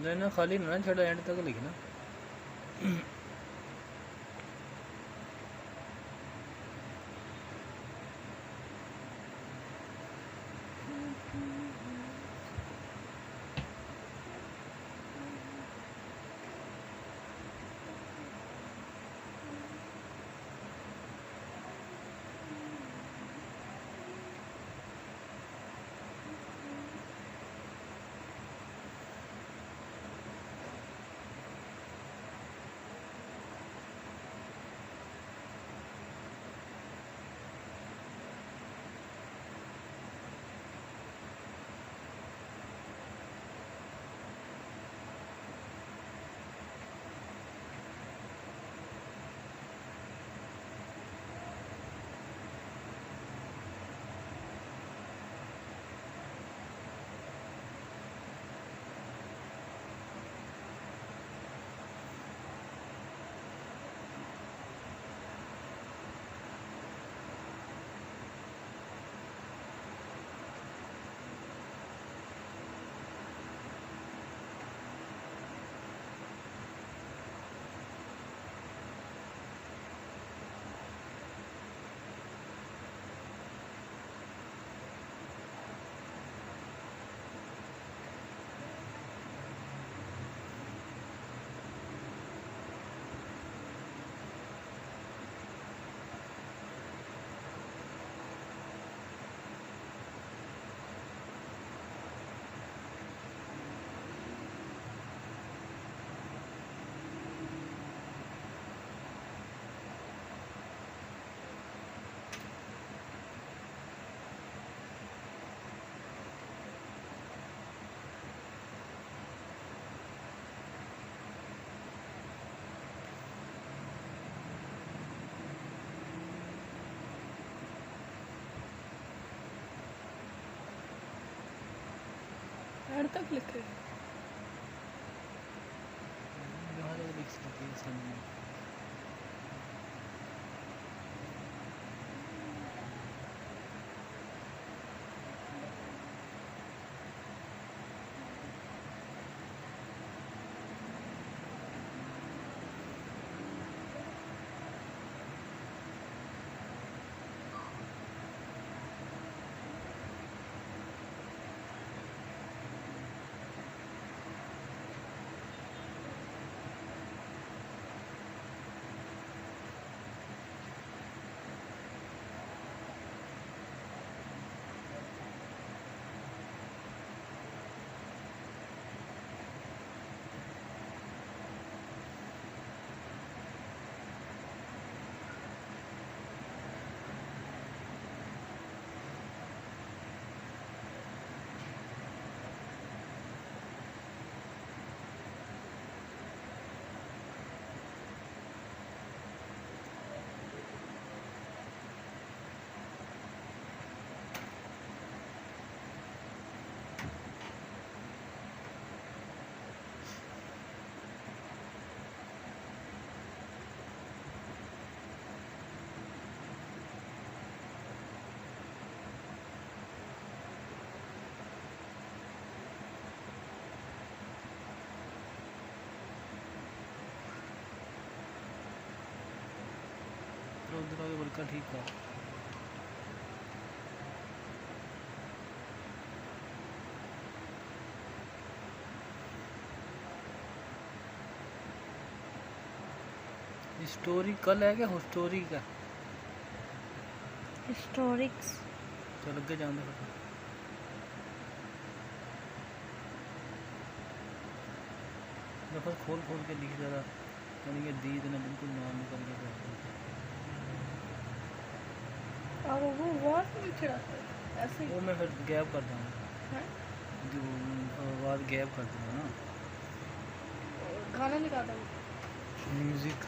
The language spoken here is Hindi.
ना खाली ना छोड़ा एंड तक लिखना। एंड तक लिखे लिख सकती है सामने। उधर आगे बड़का ठीक है। हिस्टोरिकल है क्या हिस्टोरी का? हिस्टोरिक्स। चल अगे जाने दो। खोल खोल के लिख जरा, यानी कि दी ने बिल्कुल नाम निकल के और वो बहुत नीचे आता है ऐसे वो मैं फिर गैप कर दूँगा, जो आवाज़ गैप कर दूँगा ना। गाना निकाला म्यूज़िक